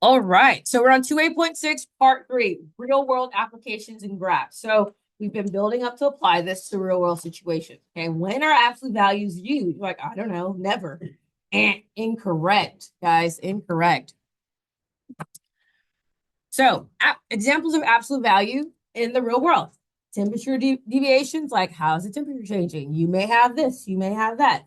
All right, so we're on 2A.6, part 3, real world applications and graphs. So we've been building up to apply this to real world situations. Okay, when are absolute values used? You're like, I don't know, never. And incorrect, guys, incorrect. So examples of absolute value in the real world. Temperature deviations, like how's the temperature changing? You may have this, you may have that.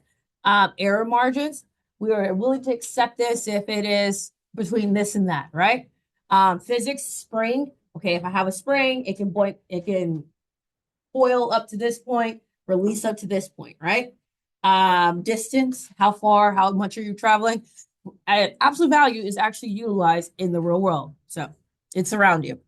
Error margins, we are willing to accept this if it is between this and that, right? Physics, spring. Okay, if I have a spring, it can coil up to this point, release up to this point, right? Distance, how far, how much are you traveling? Absolute value is actually utilized in the real world. So it's around you.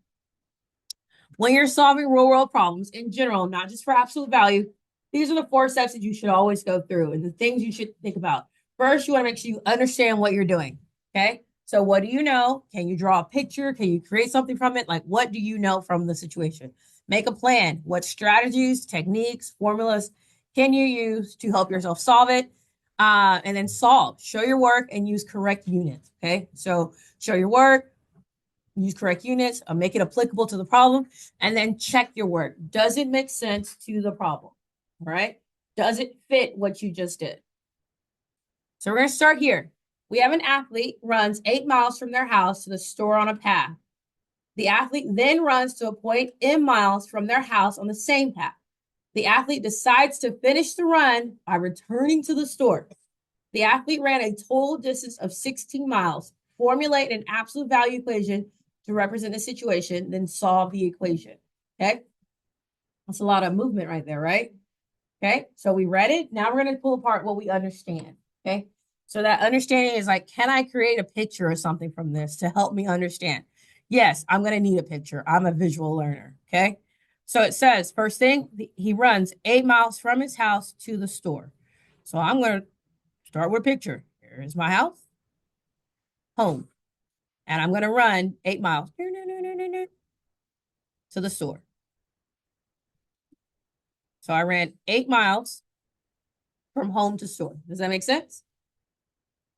When you're solving real world problems in general, not just for absolute value, these are the 4 steps that you should always go through and the things you should think about. First, you want to make sure you understand what you're doing. Okay. So, what do you know? Can you draw a picture? Can you create something from it? Like, what do you know from the situation? Make a plan. What strategies, techniques, formulas can you use to help yourself solve it? And then solve. Show your work and use correct units. Okay. So, show your work, use correct units, make it applicable to the problem, and then check your work. Does it make sense to the problem? All right. Does it fit what you just did? So we're going to start here. We have an athlete runs 8 miles from their house to the store on a path. The athlete then runs to a point in miles from their house on the same path. The athlete decides to finish the run by returning to the store. The athlete ran a total distance of 16 miles. Formulate an absolute value equation to represent the situation, then solve the equation. Okay. That's a lot of movement right there, right? Okay. So we read it. Now we're going to pull apart what we understand. Okay. So that understanding is like, can I create a picture or something from this to help me understand? Yes, I'm going to need a picture. I'm a visual learner. Okay. So it says, first thing, he runs 8 miles from his house to the store. So I'm going to start with a picture. Here's my house, home. And I'm going to run 8 miles to the store. So I ran 8 miles from home to store. Does that make sense?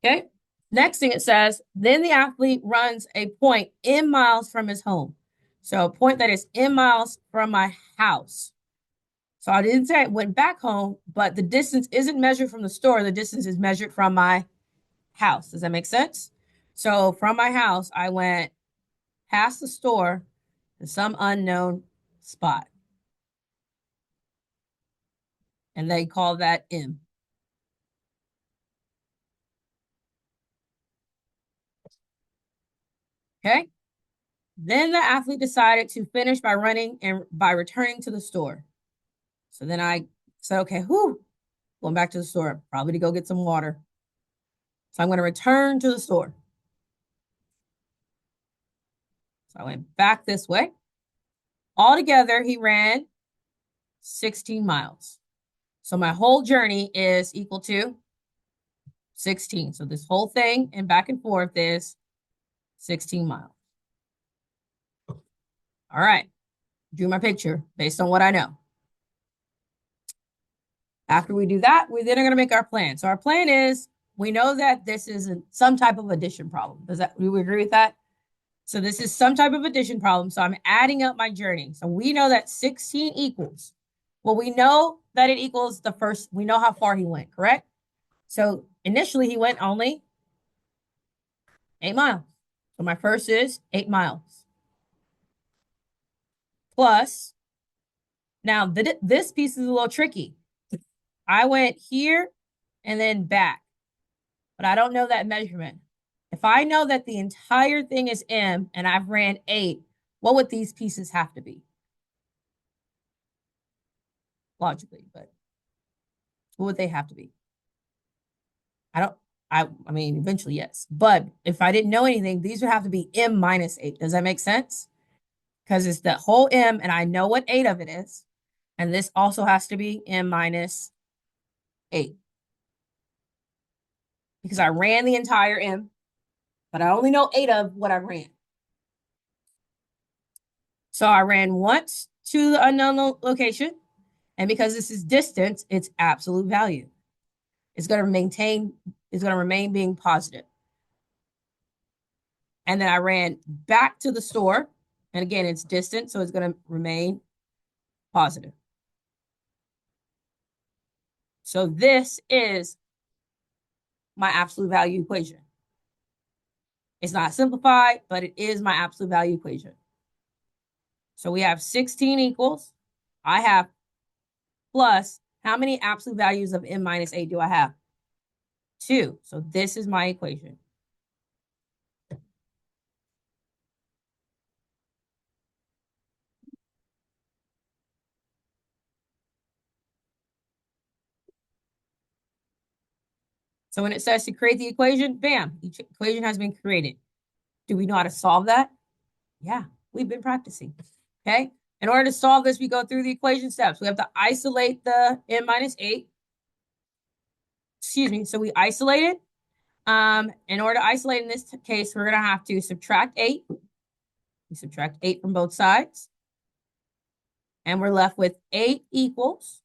Okay. Next thing it says, then the athlete runs a point in miles from his home. So a point that is in miles from my house. So I didn't say it went back home, but the distance isn't measured from the store. The distance is measured from my house. Does that make sense? So from my house, I went past the store to some unknown spot. And they call that M. Okay. Then the athlete decided to finish by running and by returning to the store. So then I said, okay, going back to the store, probably to go get some water. So I'm going to return to the store. So I went back this way. Altogether, he ran 16 miles. So my whole journey is equal to 16. So this whole thing and back and forth is 16 miles. All right. Drew my picture based on what I know. After we do that, we then are going to make our plan. So our plan is, we know that this is some type of addition problem. Do we agree with that? So this is some type of addition problem. So I'm adding up my journey. So we know that 16 equals, well, we know that it equals the first, we know how far he went, correct? So initially he went only 8 miles. So my first is 8 miles. Plus, now this piece is a little tricky. I went here and then back, but I don't know that measurement. If I know that the entire thing is M and I've ran 8, what would these pieces have to be? Logically, but what would they have to be? I mean, eventually, yes. But if I didn't know anything, these would have to be M minus 8. Does that make sense? Because it's the whole M and I know what 8 of it is. And this also has to be M minus 8. Because I ran the entire M, but I only know 8 of what I ran. So I ran once to the unknown location. And because this is distance, it's absolute value. It's going to remain being positive. And then I ran back to the store. And again, it's distant, so it's going to remain positive. So this is my absolute value equation. It's not simplified, but it is my absolute value equation. So we have 16 equals. I have plus, how many absolute values of m minus 8 do I have? 2. So this is my equation. So when it says to create the equation, bam, each equation has been created. Do we know how to solve that? Yeah, we've been practicing. Okay. In order to solve this, we go through the equation steps. We have to isolate the m minus 8. Excuse me. So we isolate it. In order to isolate in this case, we're going to have to subtract 8. We subtract 8 from both sides. And we're left with 8 equals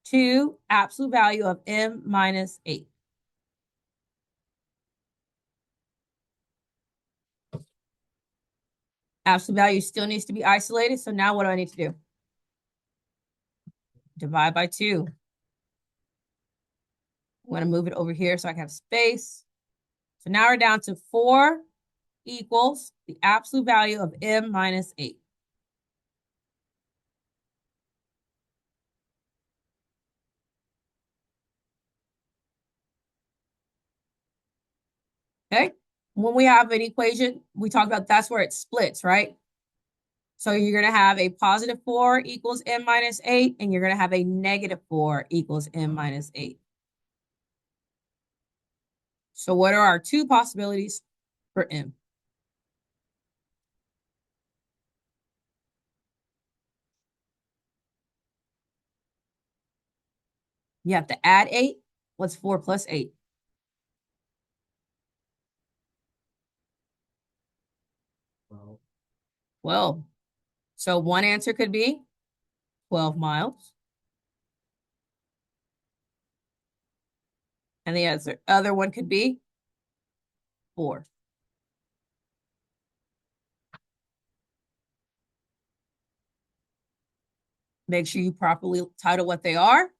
2 absolute value of m minus 8. Absolute value still needs to be isolated. So now what do I need to do? Divide by 2. I'm going to move it over here so I can have space. So now we're down to 4 equals the absolute value of m minus 8. Okay. When we have an equation, we talk about that's where it splits, right? So you're going to have a positive 4 equals m minus 8, and you're going to have a negative 4 equals m minus 8. So what are our two possibilities for m? You have to add 8. What's 4 plus 8? 12. So one answer could be 12 miles. And the other one could be 4. Make sure you properly title what they are.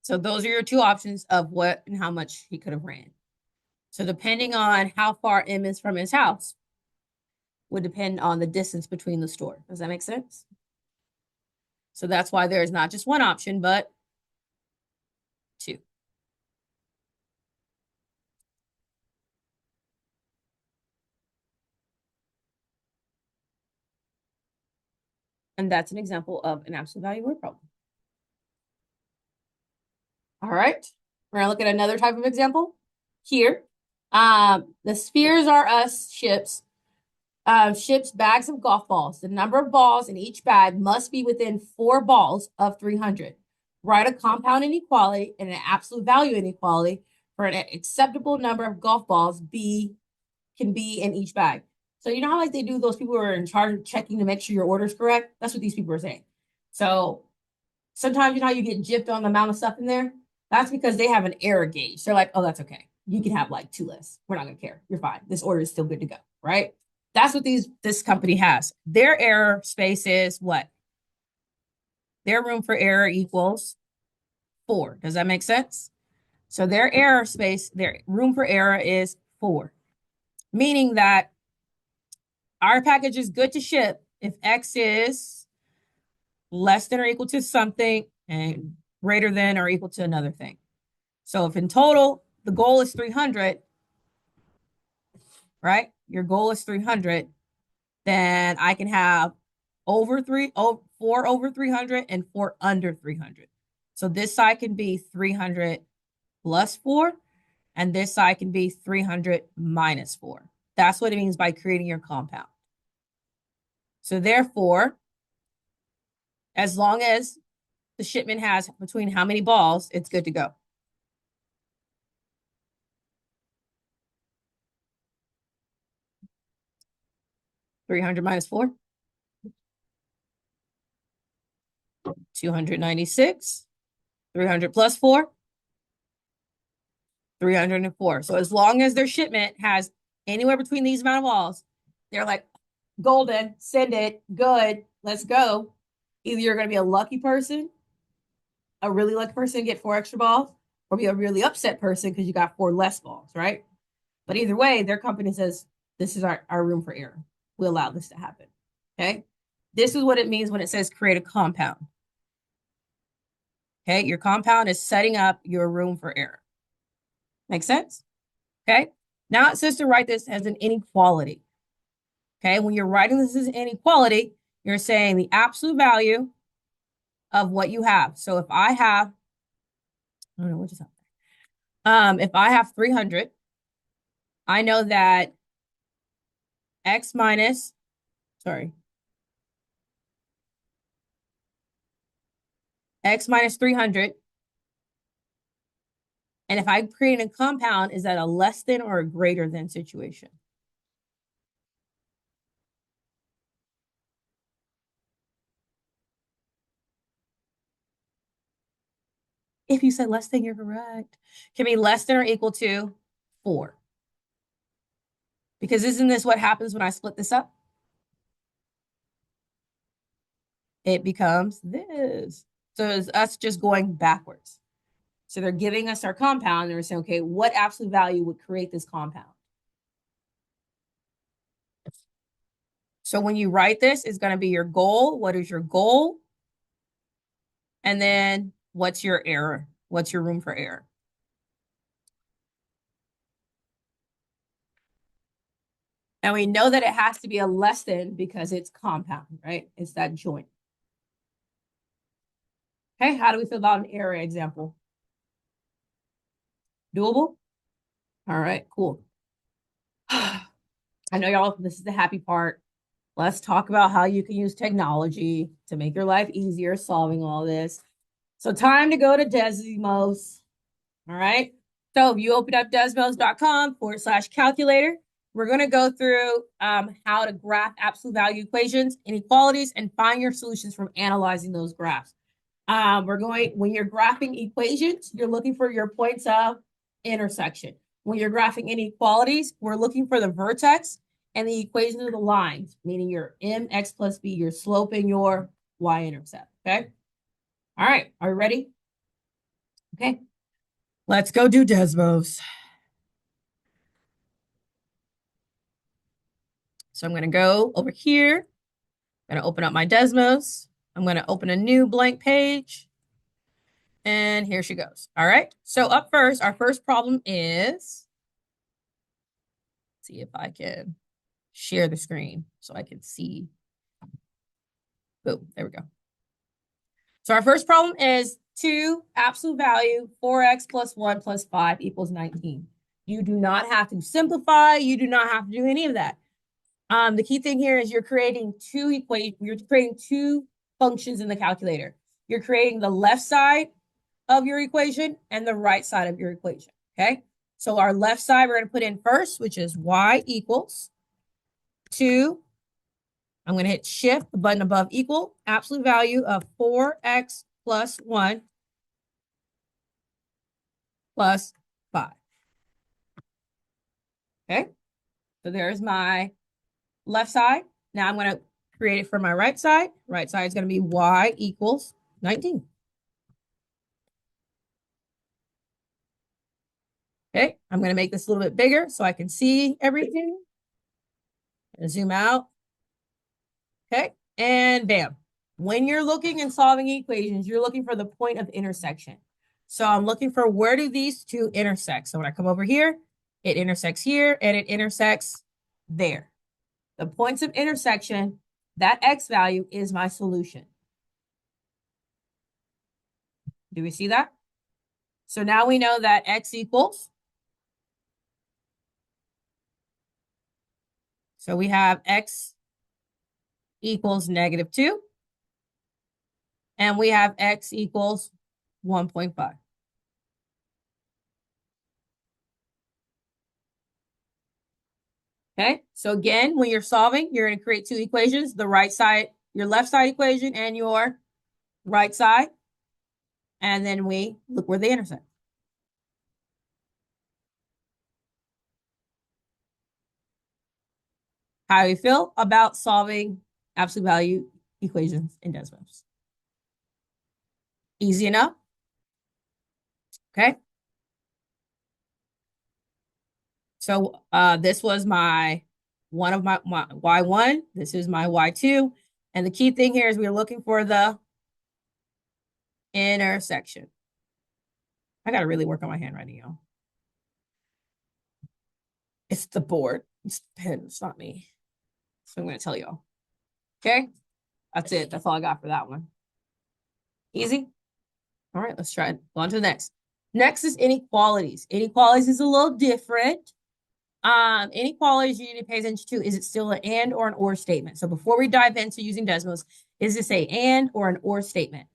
So those are your two options of what and how much he could have ran. So depending on how far M is from his house would depend on the distance between the store. Does that make sense? So that's why there is not just one option, but 2. And that's an example of an absolute value word problem. All right. We're going to look at another type of example here. The spheres are us ships. Ships bags of golf balls. The number of balls in each bag must be within 4 balls of 300. Write a compound inequality and an absolute value inequality for an acceptable number of golf balls can be in each bag. So you know how like they do those people who are in charge of checking to make sure your order is correct? That's what these people are saying. So sometimes you know how you get gypped on the amount of stuff in there? That's because they have an error gauge. They're like, oh, that's okay. You can have like 2 less. We're not gonna care. You're fine. This order is still good to go, right? That's what this company has. Their error space is what? Their room for error equals 4. Does that make sense? So their error space, their room for error is 4, meaning that our package is good to ship if X is less than or equal to something and greater than or equal to another thing. So if in total the goal is 300, right? Your goal is 300, then I can have over 4 over 300 and 4 under 300. So this side can be 300 plus 4, and this side can be 300 minus 4. That's what it means by creating your compound. So therefore, as long as the shipment has between how many balls, it's good to go. 300 minus 4. 296. 300 plus 4. 304. So as long as their shipment has anywhere between these amount of balls, they're like, golden, send it, good, let's go. Either you're going to be a lucky person, a really lucky person and get 4 extra balls, or be a really upset person because you got 4 less balls, right? But either way, their company says, this is our room for error. We allow this to happen. Okay. This is what it means when it says create a compound. Okay. Your compound is setting up your room for error. Make sense? Okay. Now it says to write this as an inequality. Okay. When you're writing this as an inequality, you're saying the absolute value of what you have. So if I have, I don't know what just happened. If I have 300, I know that x minus, x minus 300. And if I create a compound, is that a less than or a greater than situation? If you said less than, you're correct. Can be less than or equal to 4. Because isn't this what happens when I split this up? It becomes this. So it's us just going backwards. So they're giving us our compound and they're saying, okay, what absolute value would create this compound? So when you write this, it's going to be your goal. What is your goal? And then what's your error? What's your room for error? And we know that it has to be a less than because it's compound, right? It's that joint. Okay, how do we feel about an error example? Doable? All right, cool. I know y'all, this is the happy part. Let's talk about how you can use technology to make your life easier solving all this. So time to go to Desmos. All right. So if you open up desmos.com/calculator, we're going to go through how to graph absolute value equations, inequalities, and find your solutions from analyzing those graphs. When you're graphing equations, you're looking for your points of intersection. When you're graphing inequalities, we're looking for the vertex and the equation of the lines, meaning your mx plus b, your slope and your y-intercept. Okay. All right. Are you ready? Okay. Let's go do Desmos. So I'm going to go over here. I'm going to open up my Desmos. I'm going to open a new blank page. And here she goes. All right. So up first, our first problem is, see if I can share the screen so I can see. Boom. There we go. So our first problem is 2 absolute value 4x plus 1 plus 5 equals 19. You do not have to simplify. You do not have to do any of that. The key thing here is you're creating 2 equations. You're creating 2 functions in the calculator. You're creating the left side of your equation and the right side of your equation. Okay. So our left side we're going to put in first, which is y equals 2. I'm going to hit shift, the button above equal, absolute value of 4x plus 1 plus 5. Okay. So there's my left side. Now I'm going to create it for my right side. Right side is going to be y equals 19. Okay. I'm going to make this a little bit bigger so I can see everything. Zoom out. Okay. And bam. When you're looking and solving equations, you're looking for the point of intersection. So I'm looking for where do these 2 intersect? So when I come over here, it intersects here and it intersects there. The points of intersection, that x value is my solution. Do we see that? So now we know that x equals. So we have x equals -2. And we have x equals 1.5. Okay, so again, when you're solving, you're going to create two equations, the right side, your left side equation and your right side. And then we look where they intersect. How do you feel about solving absolute value equations in Desmos? Easy enough? Okay. So this was my one of my Y1. This is my Y2. And the key thing here is we're looking for the intersection. I got to really work on my handwriting, y'all. It's the board. It's the pen. It's not me. So I'm going to tell y'all. Okay. That's it. That's all I got for that one. Easy. All right. Let's try it. Go on to the next. Next is inequalities. Inequalities is a little different. Inequalities you need to pay attention to. Is it still an and or an or statement? So before we dive into using Desmos, is this a and or an or statement?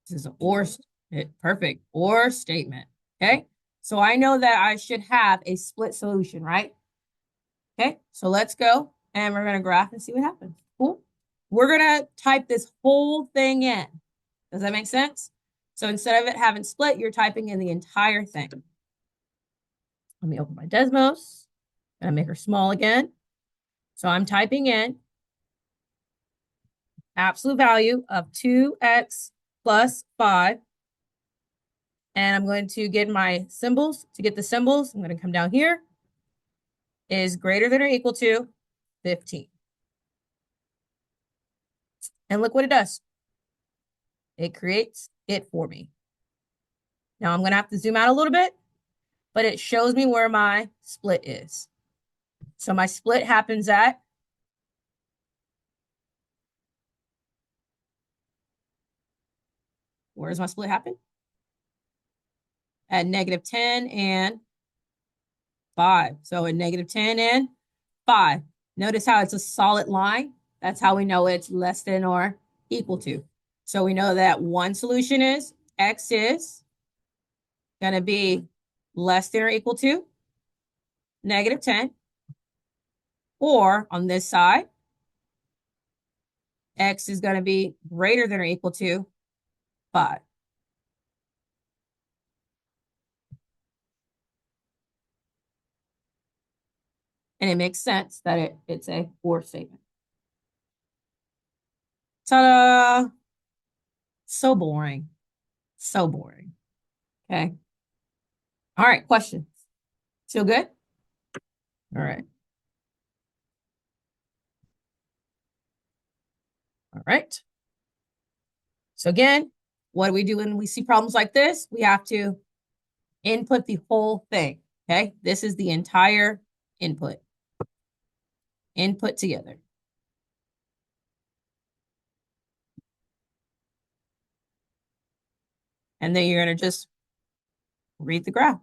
This is an or, perfect, or statement. Okay. So I know that I should have a split solution, right? Okay. So let's go and we're going to graph and see what happens. Cool. We're going to type this whole thing in. Does that make sense? So instead of it having split, you're typing in the entire thing. Let me open my Desmos and make her small again. So I'm typing in absolute value of 2x plus 5. And I'm going to get my symbols. To get the symbols, I'm going to come down here. Is greater than or equal to 15. And look what it does. It creates it for me. Now I'm going to have to zoom out a little bit, but it shows me where my split is. So my split happens at where does my split happen? At negative 10 and 5. So at negative 10 and 5. Notice how it's a solid line. That's how we know it's less than or equal to. So we know that one solution is x is going to be less than or equal to negative 10. Or on this side, x is going to be greater than or equal to 5. And it makes sense that it's a or statement. Ta-da! So boring. So boring. Okay. All right, questions. Feel good? All right. All right. So again, what do we do when we see problems like this? We have to input the whole thing. Okay. This is the entire input. Input together. And then you're going to just read the graph.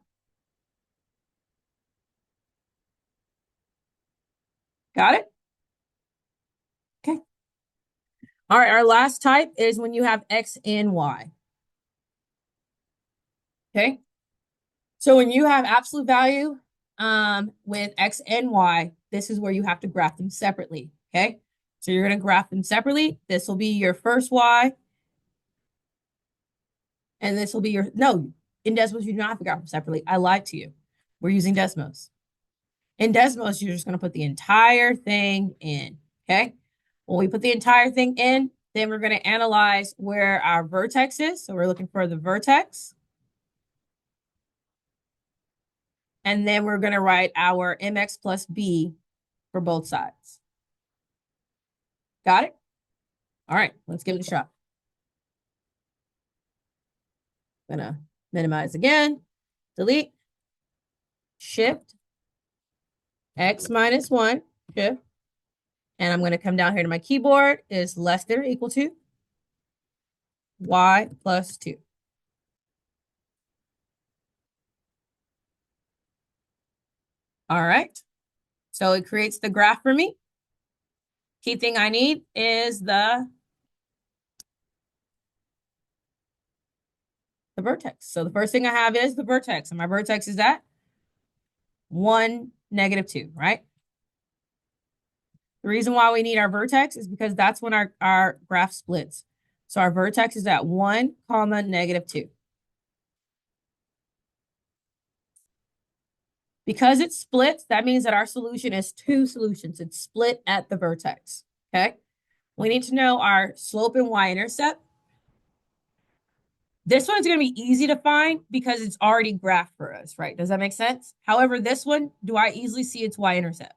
Got it? Okay. All right. Our last type is when you have X and Y. Okay. So when you have absolute value with X and Y, this is where you have to graph them separately. Okay. So you're going to graph them separately. This will be your first Y. And this will be your, no, in Desmos, you do not have to graph them separately. I lied to you. We're using Desmos. In Desmos, you're just going to put the entire thing in. Okay. When we put the entire thing in, then we're going to analyze where our vertex is. So we're looking for the vertex. And then we're going to write our mx plus b for both sides. Got it? All right, let's give it a shot. I'm going to minimize again, delete, shift, x minus 1, shift. And I'm going to come down here to my keyboard is less than or equal to y plus 2. All right. So it creates the graph for me. Key thing I need is the vertex. So the first thing I have is the vertex. And my vertex is that 1, -2, right? The reason why we need our vertex is because that's when our graph splits. So our vertex is at 1, -2. Because it splits, that means that our solution is 2 solutions. It's split at the vertex, okay? We need to know our slope and y-intercept. This one's going to be easy to find because it's already graphed for us, right? Does that make sense? However, this one, do I easily see its y-intercept?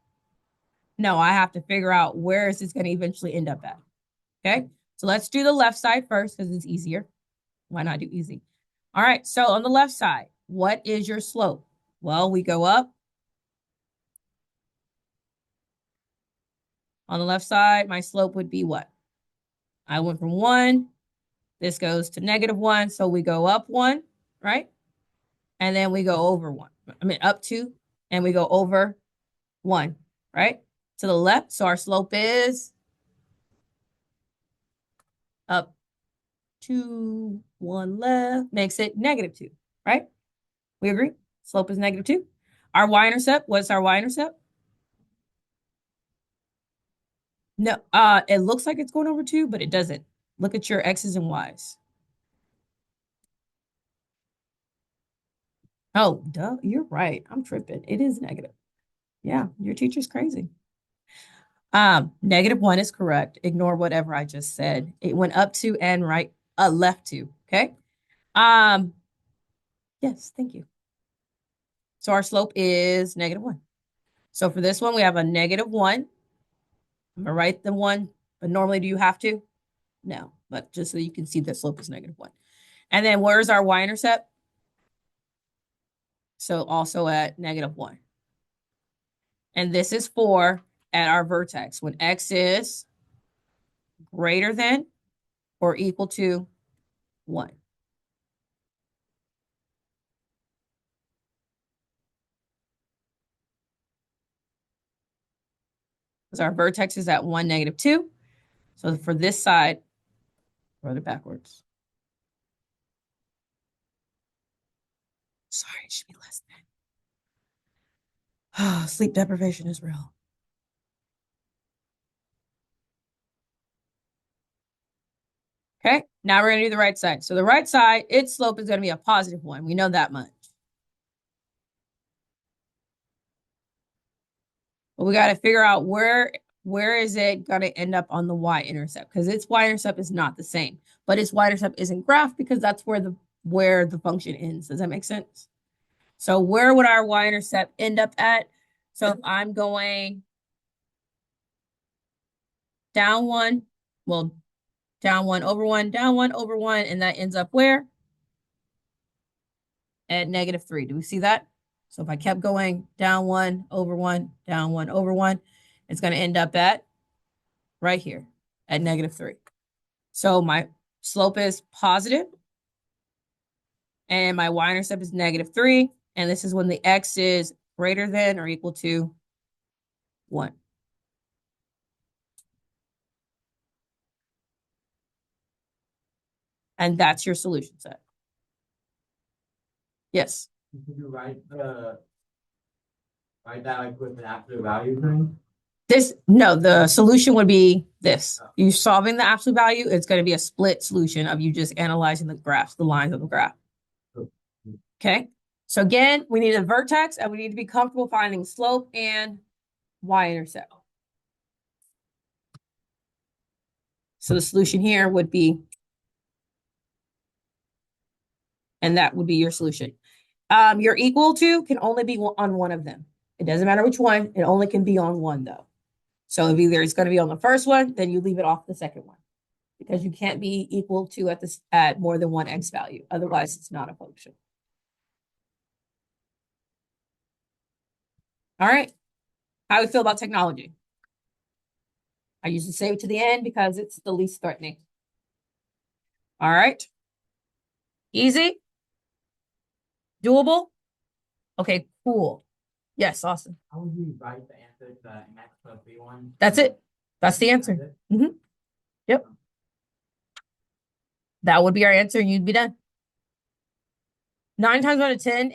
No, I have to figure out where is this going to eventually end up at, okay? So let's do the left side first because it's easier. Why not do easy? All right, so on the left side, what is your slope? Well, we go up. On the left side, my slope would be what? I went from 1. This goes to -1. So we go up 1, right? And then we go over 1. I mean, up 2, and we go over 1, right? To the left. So our slope is up 2, 1 left, makes it -2, right? We agree? Slope is -2. Our y-intercept, what's our y-intercept? No, it looks like it's going over 2, but it doesn't. Look at your x's and y's. Oh, duh, you're right. I'm tripping. It is negative. Yeah, your teacher's crazy. -1 is correct. Ignore whatever I just said. It went up 2 and left 2. Okay. Yes, thank you. So our slope is -1. So for this one, we have a -1. I'm gonna write the 1, but normally do you have to? No, but just so you can see the slope is -1. And then where's our y-intercept? So also at -1. And this is for at our vertex when x is greater than or equal to 1. Because our vertex is at 1, -2. So for this side, write it backwards. Sorry, it should be less than. Sleep deprivation is real. Okay, now we're going to do the right side. So the right side, its slope is going to be a +1. We know that much. But we got to figure out where is it going to end up on the y-intercept, because its y-intercept is not the same. But its y-intercept isn't graphed because that's where the function ends. Does that make sense? So where would our y-intercept end up at? So if I'm going down 1, well, down 1 over 1, down 1 over 1, and that ends up where? At -3. Do we see that? So if I kept going down 1 over 1, down 1 over 1, it's going to end up at right here at -3. So my slope is positive, and my y-intercept is -3, and this is when the x is greater than or equal to 1. And that's your solution set. Yes. Could you write that like with an absolute value thing? No, the solution would be this. You solving the absolute value, it's going to be a split solution of you just analyzing the graphs, the lines of the graph. Okay. So again, we need a vertex and we need to be comfortable finding slope and y-intercept. So the solution here would be, and that would be your solution. Your equal to can only be on one of them. It doesn't matter which one. It only can be on one though. So if either it's going to be on the first one, then you leave it off the second one, because you can't be equal to at more than one x value. Otherwise, it's not a function. All right. How do we feel about technology? I usually save it to the end because it's the least threatening. All right. Easy? Doable? Okay, cool. Yes, awesome. How would you write the answer to the max plus b1? That's it. That's the answer. Yep. That would be our answer. You'd be done. 9 times out of 10, if